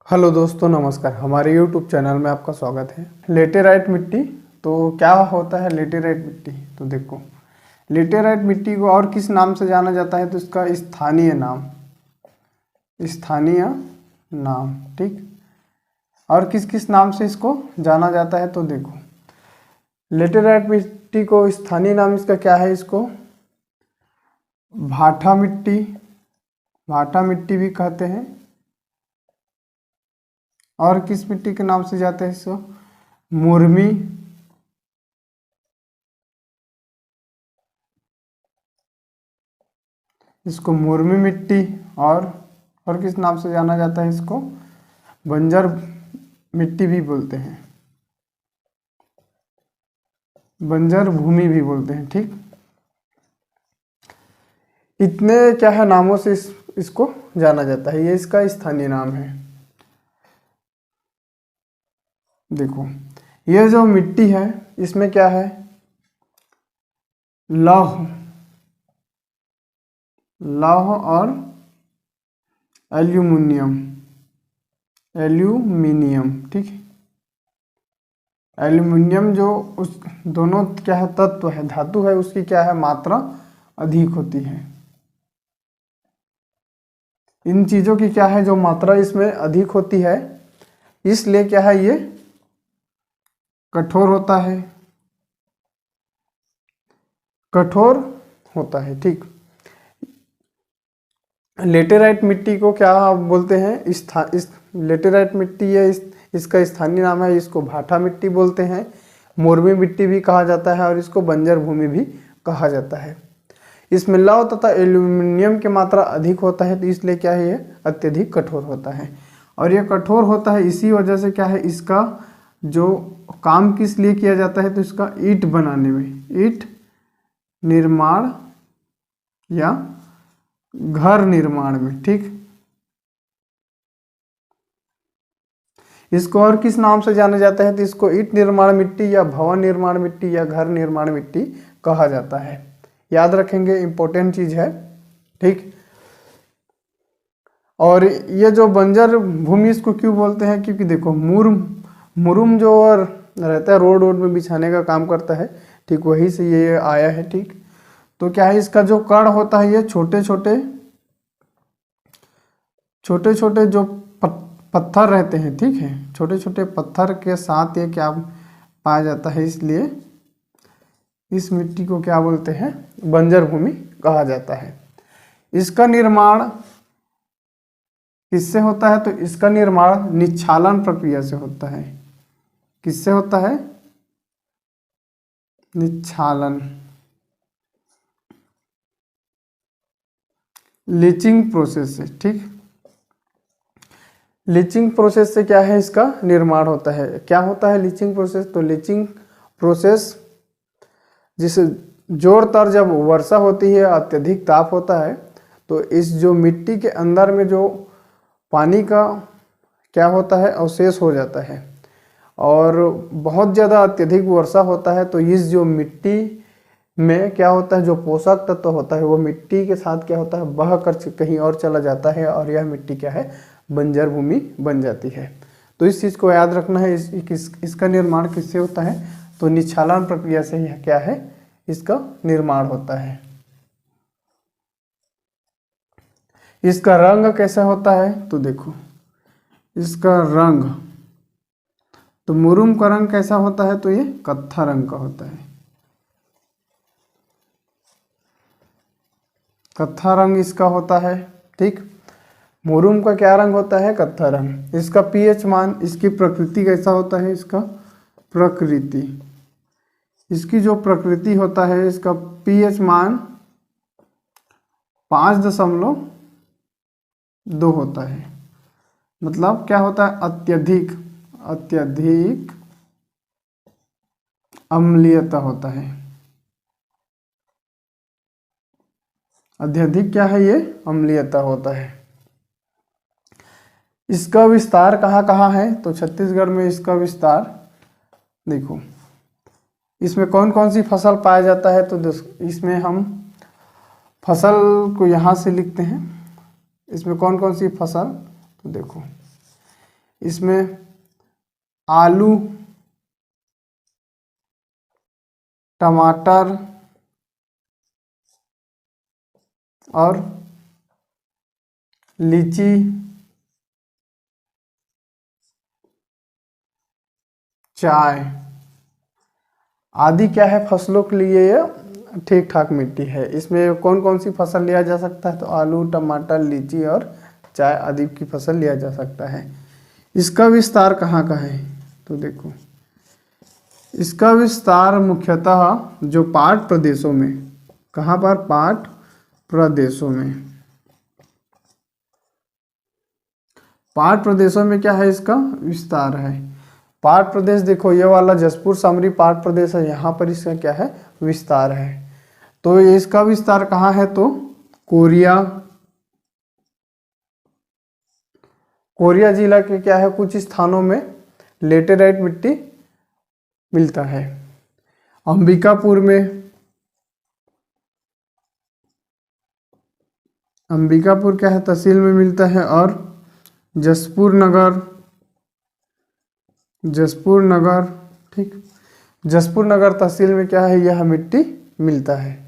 Hello दोस्तों, नमस्कार। हमारे यूट्यूब चैनल में आपका स्वागत है। लेटेराइट मिट्टी, तो क्या होता है लेटेराइट मिट्टी? तो देखो, लेटेराइट मिट्टी को और किस नाम से जाना जाता है? तो इसका स्थानीय नाम, ठीक। और किस किस नाम से इसको जाना जाता है? तो देखो, लेटेराइट मिट्टी को स्थानीय नाम इसका क्या है? इसको भाटा मिट्टी भी कहते हैं। और किस मिट्टी के नाम से जाते हैं इसको? मुरमी, इसको मुरमी मिट्टी। और किस नाम से जाना जाता है इसको? बंजर मिट्टी भी बोलते हैं, बंजर भूमि भी बोलते हैं, ठीक। इतने क्या है नामों से इसको जाना जाता है। ये इसका स्थानीय नाम है। देखो, ये जो मिट्टी है इसमें क्या है? लौह और एल्यूमिनियम, ठीक। एल्यूमिनियम जो उस दोनों क्या है तत्व है, धातु है, उसकी क्या है मात्रा अधिक होती है। इन चीजों की क्या है जो मात्रा इसमें अधिक होती है, इसलिए क्या है ये कठोर होता है, ठीक। लेटेराइट मिट्टी को क्या बोलते हैं? इस लेटेराइट मिट्टी है, इसका स्थानीय नाम है, इसको भाटा मिट्टी बोलते हैं, मुरमी मिट्टी भी कहा जाता है और इसको बंजर भूमि भी कहा जाता है। इसमें लौह तथा एल्यूमिनियम की मात्रा अधिक होता है, तो इसलिए क्या है ये अत्यधिक कठोर होता है। और ये कठोर होता है इसी वजह से क्या है, इसका जो काम किस लिए किया जाता है? तो इसका ईंट बनाने में, ईंट निर्माण या घर निर्माण में, ठीक। इसको और किस नाम से जाना जाता है? तो इसको ईंट निर्माण मिट्टी या भवन निर्माण मिट्टी या घर निर्माण मिट्टी कहा जाता है। याद रखेंगे, इंपॉर्टेंट चीज है, ठीक। और ये जो बंजर भूमि इसको क्यों बोलते हैं? क्योंकि देखो, मुरुम जो रहता है रोड में बिछाने का काम करता है, ठीक, वही से ये आया है, ठीक। तो क्या है, इसका जो कण होता है ये छोटे छोटे जो पत्थर रहते हैं, ठीक है, छोटे छोटे पत्थर के साथ ये क्या पाया जाता है, इसलिए इस मिट्टी को क्या बोलते हैं? बंजर भूमि कहा जाता है। इसका निर्माण किससे होता है? तो इसका निर्माण निच्छालन प्रक्रिया से होता है। किससे होता है? निच्छालन, लीचिंग प्रोसेस से, ठीक। लीचिंग प्रोसेस से क्या है इसका निर्माण होता है। क्या होता है लीचिंग प्रोसेस? तो लीचिंग प्रोसेस जिसे जोरदार जब वर्षा होती है, अत्यधिक ताप होता है, तो इस जो मिट्टी के अंदर में जो पानी का क्या होता है अवशेष हो जाता है, और बहुत ज़्यादा अत्यधिक वर्षा होता है, तो इस जो मिट्टी में क्या होता है, जो पोषक तत्व होता है वो मिट्टी के साथ क्या होता है बह कर कहीं और चला जाता है, और यह मिट्टी क्या है बंजर भूमि बन जाती है। तो इस चीज़ को याद रखना है। इसका निर्माण किससे होता है? तो निच्छालन प्रक्रिया से यह क्या है इसका निर्माण होता है। इसका रंग कैसा होता है? तो देखो, इसका रंग, तो मुरुम का रंग कैसा होता है? तो ये कत्था रंग का होता है। कत्था रंग इसका होता है, ठीक। मुरुम का क्या रंग होता है? कत्था रंग। इसका पीएच मान, इसकी प्रकृति कैसा होता है? इसका प्रकृति, इसकी जो प्रकृति होता है, इसका पीएच मान 5.2 होता है। मतलब क्या होता है? अत्यधिक अम्लीयता होता है। अत्यधिक क्या है ये? अम्लीयता होता है। इसका विस्तार कहाँ है? तो छत्तीसगढ़ में इसका विस्तार देखो। इसमें कौन कौन सी फसल पाया जाता है? तो इसमें हम फसल को यहाँ से लिखते हैं। इसमें कौन कौन सी फसल? तो देखो, इसमें आलू, टमाटर और लीची, चाय आदि क्या है फसलों के लिए ये ठीक ठाक मिट्टी है। इसमें कौन कौन सी फसल लिया जा सकता है? तो आलू, टमाटर, लीची और चाय आदि की फसल लिया जा सकता है। इसका विस्तार कहाँ का है? तो देखो, इसका विस्तार मुख्यतः जो पाट प्रदेशों में, कहाँ पर? पाट प्रदेशों में। पाट प्रदेशों में क्या है इसका विस्तार है। पाट प्रदेश देखो, ये वाला जसपुर सामरी पाट प्रदेश है, यहाँ पर इसका क्या है विस्तार है। तो इसका विस्तार कहाँ है? तो कोरिया, कोरिया जिला के क्या है कुछ स्थानों में लेटेराइट मिट्टी मिलता है। अंबिकापुर में, अंबिकापुर क्या है तहसील में मिलता है। और जसपुर नगर, जसपुर नगर, ठीक, जसपुर नगर तहसील में क्या है यह मिट्टी मिलता है।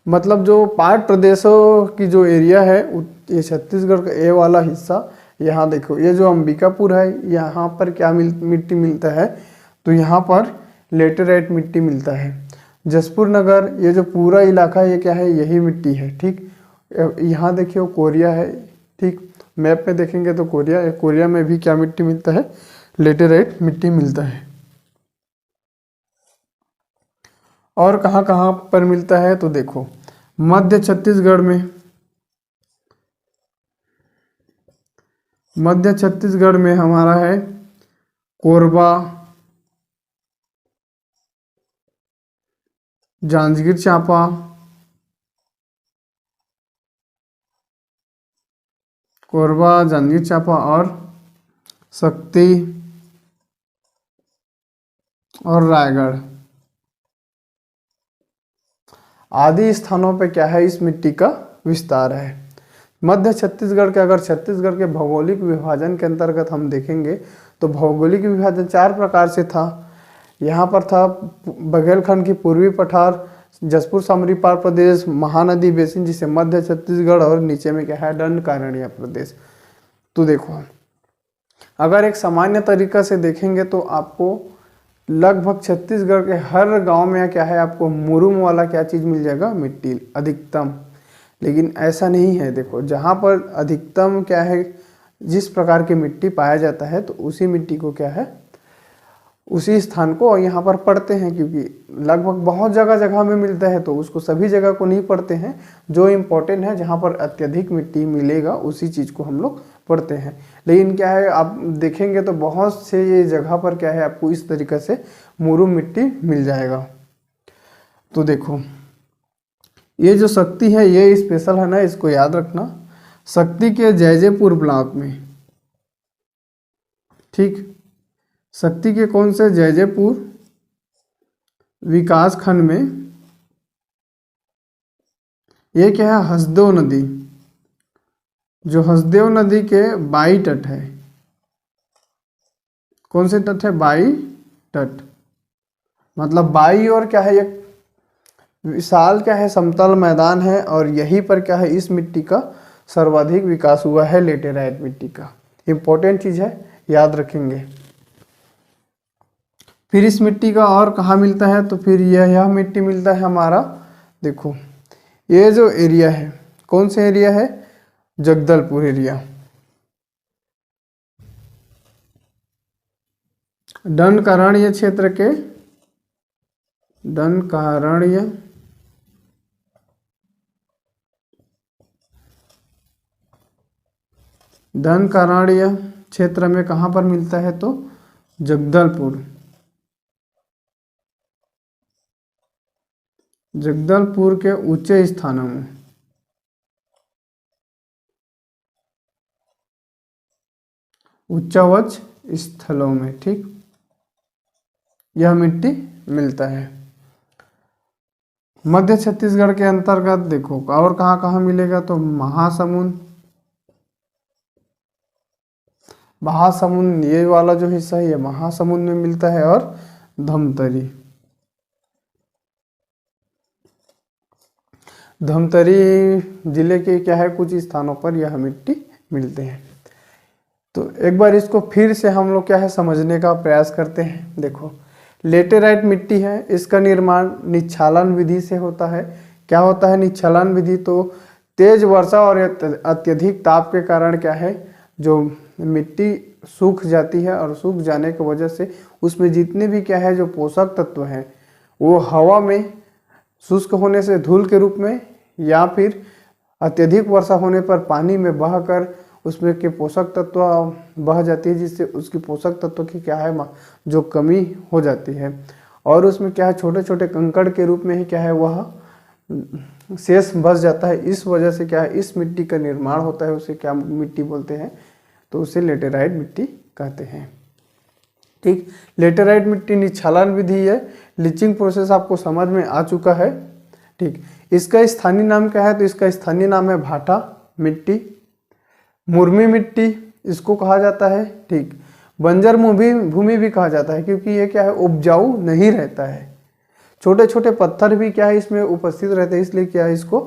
मतलब जो पाट प्रदेशों की जो एरिया है ये छत्तीसगढ़ का ये वाला हिस्सा, यहाँ देखो ये जो अंबिकापुर है यहाँ पर क्या मिट्टी मिलता है? तो यहाँ पर लेटेराइट मिट्टी मिलता है। जसपुर नगर ये जो पूरा इलाका ये क्या है यही मिट्टी है, ठीक। यहाँ देखिए कोरिया है, ठीक, मैप में देखेंगे तो कोरिया, कोरिया में भी क्या मिट्टी मिलता है? लेटेराइट मिट्टी मिलता है। और कहाँ कहाँ पर मिलता है? तो देखो मध्य छत्तीसगढ़ में, मध्य छत्तीसगढ़ में हमारा है कोरबा, जांजगीर चांपा, कोरबा, जांजगीर चांपा और शक्ति और रायगढ़ आदि स्थानों पे क्या है इस मिट्टी का विस्तार है। मध्य छत्तीसगढ़ के, अगर छत्तीसगढ़ के भौगोलिक विभाजन के अंतर्गत हम देखेंगे तो भौगोलिक विभाजन 4 प्रकार से था। यहाँ पर था बघेलखंड की पूर्वी पठार, जसपुर सामरी पाट प्रदेश, महानदी बेसिन जिसे मध्य छत्तीसगढ़, और नीचे में क्या है दंडकारण्य प्रदेश। तो देखो अगर एक सामान्य तरीका से देखेंगे तो आपको लगभग छत्तीसगढ़ के हर गांव में क्या है आपको मुरुम वाला क्या चीज़ मिल जाएगा? मिट्टी अधिकतम। लेकिन ऐसा नहीं है, देखो जहाँ पर अधिकतम क्या है जिस प्रकार की मिट्टी पाया जाता है तो उसी मिट्टी को क्या है उसी स्थान को यहाँ पर पढ़ते हैं, क्योंकि लगभग बहुत जगह जगह में मिलता है तो उसको सभी जगह को नहीं पढ़ते हैं। जो इम्पोर्टेंट है जहाँ पर अत्यधिक मिट्टी मिलेगा उसी चीज़ को हम लोग पढ़ते हैं। लेकिन क्या है आप देखेंगे तो बहुत से ये जगह पर क्या है आपको इस तरीके से मुरुम मिट्टी मिल जाएगा। तो देखो ये जो शक्ति है ये स्पेशल है ना, इसको याद रखना। शक्ति के जैजेपुर ब्लॉक में, ठीक, शक्ति के कौन से जैजेपुर विकास खंड में ये क्या है हसदेव नदी, जो हसदेव नदी के बाई तट है। कौन से तट है? बाई तट, मतलब बाई और क्या है एक विशाल क्या है समतल मैदान है, और यहीं पर क्या है इस मिट्टी का सर्वाधिक विकास हुआ है लेटेराइट मिट्टी का। इंपॉर्टेंट चीज है, याद रखेंगे। फिर इस मिट्टी का और कहाँ मिलता है? तो फिर यह मिट्टी मिलता है हमारा, देखो ये जो एरिया है कौन सा एरिया है? जगदलपुर एरिया, दंडकारण्य क्षेत्र के, दंडकारण्य दंडकारण्य क्षेत्र में कहाँ पर मिलता है? तो जगदलपुर, जगदलपुर के ऊंचे स्थानों में, उच्चवच स्थलों में, ठीक, यह मिट्टी मिलता है। मध्य छत्तीसगढ़ के अंतर्गत देखो और कहाँ कहाँ मिलेगा? तो महासमुंद, महासमुंद, ये वाला जो हिस्सा है ये महासमुंद में मिलता है, और धमतरी, धमतरी जिले के क्या है कुछ स्थानों पर यह मिट्टी मिलते हैं। तो एक बार इसको फिर से हम लोग क्या है समझने का प्रयास करते हैं। देखो लेटेराइट मिट्टी है, इसका निर्माण निच्छालन विधि से होता है। क्या होता है निच्छालन विधि? तो तेज वर्षा और अत्यधिक ताप के कारण क्या है जो मिट्टी सूख जाती है, और सूख जाने की वजह से उसमें जितने भी क्या है जो पोषक तत्व हैं वो हवा में शुष्क होने से धूल के रूप में, या फिर अत्यधिक वर्षा होने पर पानी में बहकर उसमें के पोषक तत्व बह जाती है, जिससे उसकी पोषक तत्व की क्या है जो कमी हो जाती है, और उसमें क्या है छोटे छोटे कंकड़ के रूप में ही क्या है वह शेष बच जाता है। इस वजह से क्या है इस मिट्टी का निर्माण होता है। उसे क्या मिट्टी बोलते हैं? तो उसे लेटेराइट मिट्टी कहते हैं। ठीक, लेटेराइट मिट्टी निच्छालन विधि है, लीचिंग प्रोसेस आपको समझ में आ चुका है। ठीक, इसका स्थानीय नाम क्या है? तो इसका स्थानीय नाम है भाटा मिट्टी, मुर्मी मिट्टी इसको कहा जाता है। ठीक, बंजर भूमि भी कहा जाता है, क्योंकि ये क्या है उपजाऊ नहीं रहता है, छोटे छोटे पत्थर भी क्या है इसमें उपस्थित रहते हैं, इसलिए क्या है इसको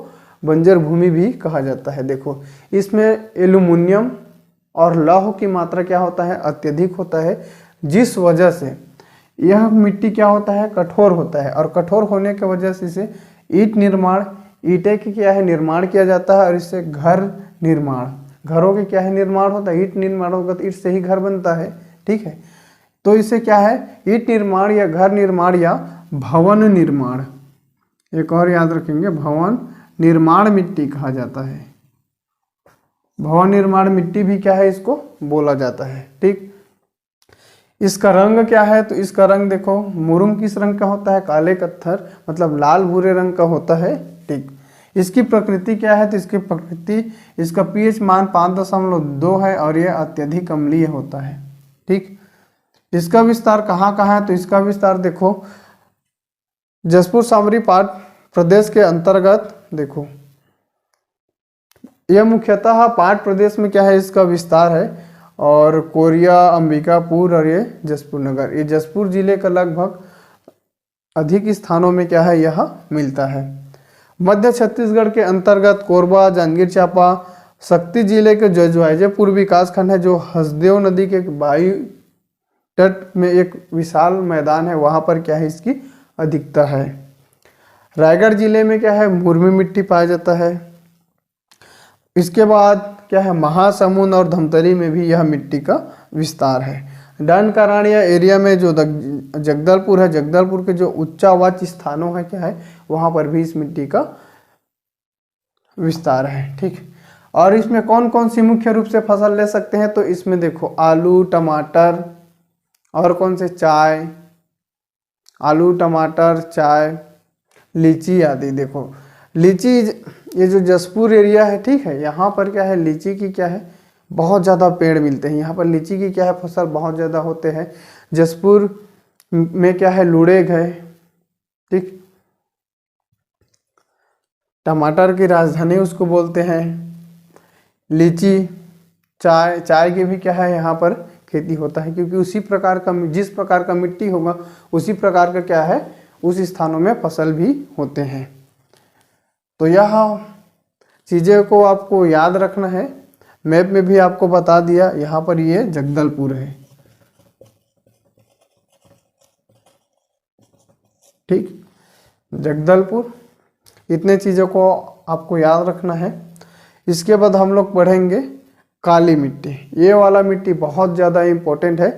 बंजर भूमि भी कहा जाता है। देखो इसमें एल्यूमिनियम और लौह की मात्रा क्या होता है अत्यधिक होता है, जिस वजह से यह मिट्टी क्या होता है कठोर होता है, और कठोर होने की वजह से इसे ईंट निर्माण, ईंटें की क्या है निर्माण किया जाता है, और इससे घर निर्माण, घरों के क्या है निर्माण होता है, ईंट निर्माण होगा तो ईंट से ही घर बनता है। ठीक है, तो इसे क्या है ईंट निर्माण या घर निर्माण या भवन निर्माण, एक और याद रखेंगे भवन निर्माण मिट्टी कहा जाता है। भवन निर्माण मिट्टी भी क्या है इसको बोला जाता है। ठीक, इसका रंग क्या है? तो इसका रंग देखो मुरुम किस रंग का होता है? काले पत्थर मतलब लाल भूरे रंग का होता है। ठीक, इसकी प्रकृति क्या है? तो इसकी प्रकृति, इसका पीएच मान 5.2 है, और यह अत्यधिक अम्लीय होता है। ठीक, इसका विस्तार कहाँ कहाँ है? तो इसका विस्तार देखो जसपुर सामरी पाट प्रदेश के अंतर्गत, देखो यह मुख्यतः पाट प्रदेश में क्या है इसका विस्तार है, और कोरिया, अंबिकापुर और ये जसपुर नगर, ये जसपुर जिले का लगभग अधिक स्थानों में क्या है यह मिलता है। मध्य छत्तीसगढ़ के अंतर्गत कोरबा, जांजगीर चांपा, शक्ति जिले के जजुआजपुर विकास खंड है, जो हसदेव नदी के वायु तट में एक विशाल मैदान है, वहाँ पर क्या है इसकी अधिकता है। रायगढ़ जिले में क्या है मुर्मी मिट्टी पाया जाता है। इसके बाद क्या है महासमुंद और धमतरी में भी यह मिट्टी का विस्तार है। डनकराणिया एरिया में जो जगदलपुर है, जगदलपुर के जो उच्चावाच स्थानों है क्या है वहाँ पर भी इस मिट्टी का विस्तार है। ठीक, और इसमें कौन कौन सी मुख्य रूप से फसल ले सकते हैं? तो इसमें देखो आलू, टमाटर और कौन से चाय, आलू, टमाटर, चाय, लीची आदि। देखो लीची, ये जो जसपुर एरिया है ठीक है, यहाँ पर क्या है लीची की क्या है बहुत ज़्यादा पेड़ मिलते हैं, यहाँ पर लीची की क्या है फसल बहुत ज़्यादा होते हैं। जसपुर में क्या है लुड़ेग है। ठीक, टमाटर की राजधानी उसको बोलते हैं। लीची, चाय, चाय की भी क्या है यहाँ पर खेती होता है, क्योंकि उसी प्रकार का जिस प्रकार का मिट्टी होगा उसी प्रकार का क्या है उस स्थानों में फसल भी होते हैं। तो यह चीज़ें को आपको याद रखना है। मैप में भी आपको बता दिया, यहाँ पर ये जगदलपुर है। ठीक, जगदलपुर, इतने चीज़ों को आपको याद रखना है। इसके बाद हम लोग पढ़ेंगे काली मिट्टी। ये वाला मिट्टी बहुत ज़्यादा इम्पोर्टेंट है।